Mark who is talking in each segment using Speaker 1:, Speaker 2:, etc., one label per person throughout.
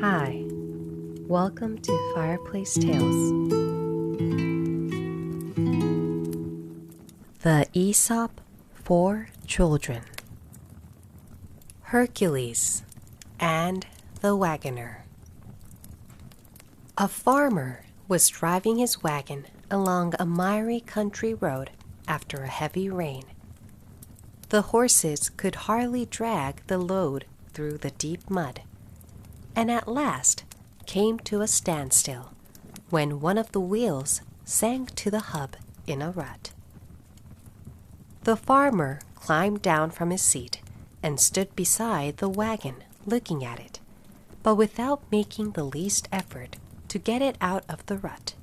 Speaker 1: Hi, welcome to Fireplace Tales. The Aesop for Children. Hercules and the Wagoner. A farmer was driving his wagon along a miry country road after a heavy rain. The horses could hardly drag the load through the deep mud, and at last came to a standstill when one of the wheels sank to the hub in a rut. The farmer climbed down from his seat and stood beside the wagon looking at it, but without making the least effort to get it out of the rut.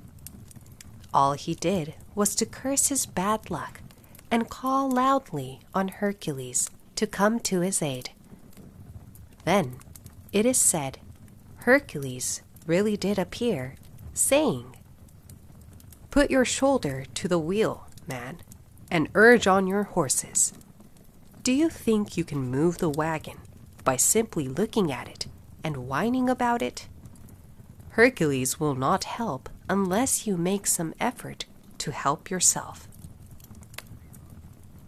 Speaker 1: All he did was to curse his bad luck and call loudly on Hercules to come to his aid. Then, it is said, Hercules really did appear, saying, "Put your shoulder to the wheel, man, and urge on your horses. Do you think you can move the wagon by simply looking at it and whining about it? Hercules will not help unless you make some effort to help yourself."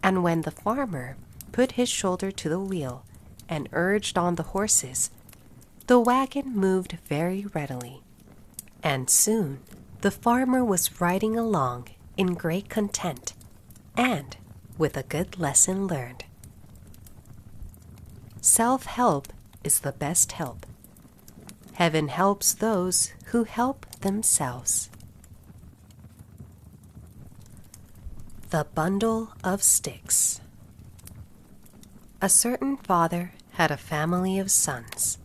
Speaker 1: And when the farmer put his shoulder to the wheel and urged on the horses, the wagon moved very readily, and soon the farmer was riding along in great content and with a good lesson learned. Self-help is the best help. Heaven helps those who help themselves. The Bundle of Sticks. A certain father had a family of sons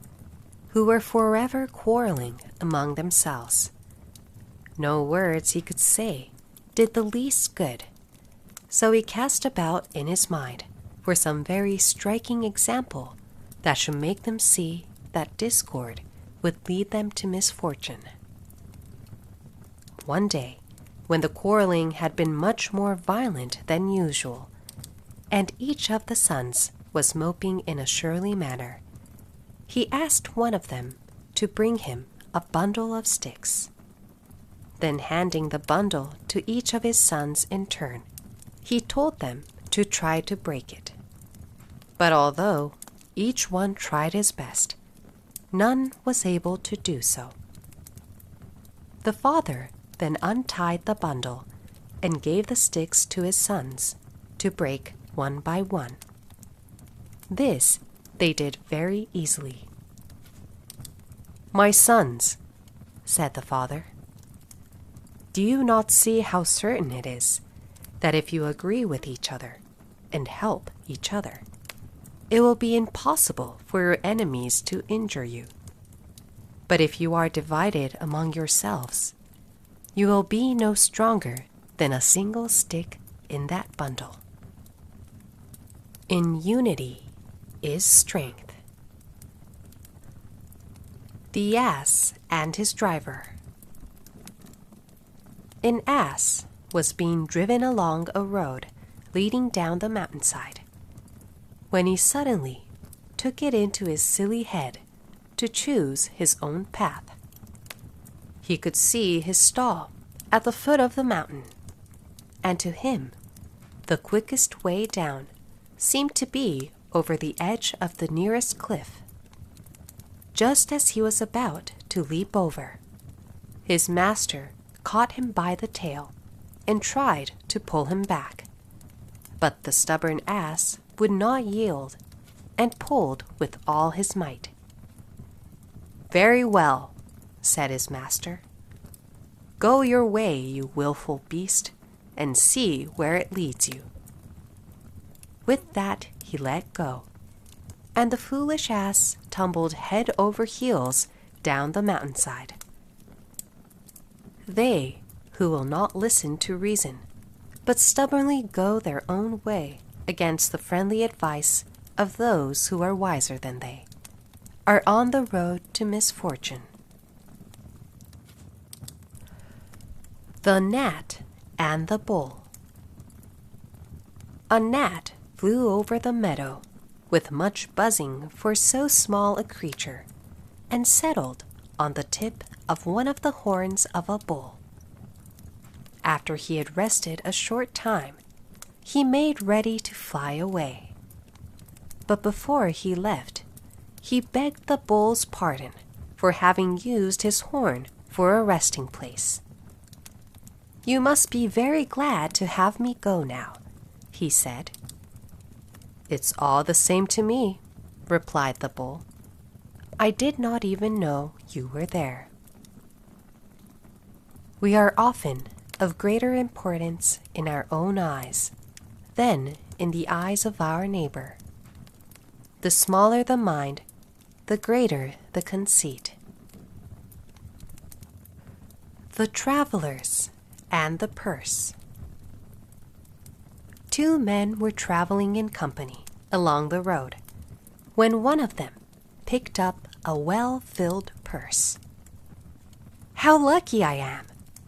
Speaker 1: who were forever quarreling among themselves. No words he could say did the least good, so he cast about in his mind for some very striking example that should make them see that discord would lead them to misfortune. One day, when the quarreling had been much more violent than usual, and each of the sons was moping in a surly manner, he asked one of them to bring him a bundle of sticks. Then handing the bundle to each of his sons in turn, he told them to try to break it. But although each one tried his best, none was able to do so. The father then untied the bundle and gave the sticks to his sons to break one by one. This they did very easily. "My sons," said the father, "do you not see how certain it is that if you agree with each other and help each other, it will be impossible for your enemies to injure you? But if you are divided among yourselves, you will be no stronger than a single stick in that bundle. In unity is strength." The Ass and His Driver. An ass was being driven along a road leading down the mountainside, when he suddenly took it into his silly head to choose his own path. He could see his stall at the foot of the mountain, and to him, the quickest way down seemed to be over the edge of the nearest cliff. Just as he was about to leap over, his master caught him by the tail and tried to pull him back. But the stubborn ass would not yield and pulled with all his might. "Very well," said his master. "Go your way, you willful beast, and see where it leads you." With that he let go, and the foolish ass tumbled head over heels down the mountainside. They who will not listen to reason, but stubbornly go their own way against the friendly advice of those who are wiser than they, are on the road to misfortune. The Gnat and the Bull. A gnat flew over the meadow with much buzzing for so small a creature, and settled on the tip of one of the horns of a bull. After he had rested a short time, he made ready to fly away. But before he left, he begged the bull's pardon for having used his horn for a resting place. "You must be very glad to have me go now," he said. "It's all the same to me," replied the bull. "I did not even know you were there." We are often of greater importance in our own eyes than in the eyes of our neighbor. The smaller the mind, the greater the conceit. The Travelers and the Purse. 2 men were traveling in company along the road when one of them picked up a well-filled purse. "How lucky I am,"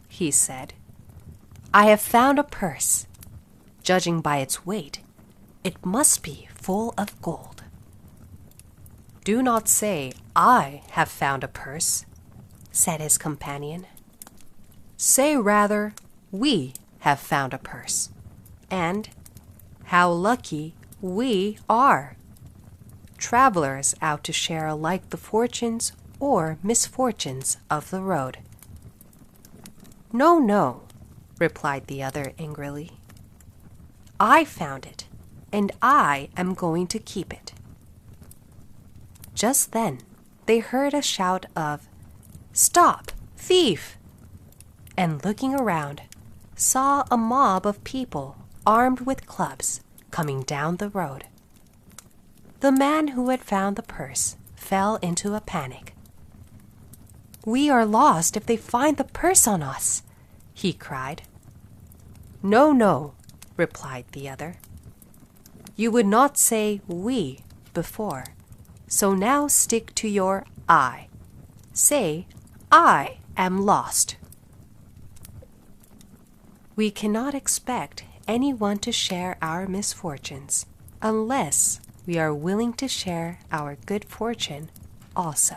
Speaker 1: he said. "I have found a purse. Judging by its weight, it must be full of gold." "Do not say, 'I have found a purse,'" said his companion. "Say rather, 'We have found a purse,' and 'How lucky we are.' Travelers out to share alike the fortunes or misfortunes of the road." "No, no," replied the other angrily. "I found it, and I am going to keep it." Just then they heard a shout of, "Stop, thief!" and looking around, saw a mob of people armed with clubs coming down the road. The man who had found the purse fell into a panic. "We are lost if they find the purse on us," he cried. "No, no," replied the other. "You would not say 'we' before, so now stick to your 'I.' Say, 'I am lost.'" We cannot expect anyone to share our misfortunes unless we are willing to share our good fortune also.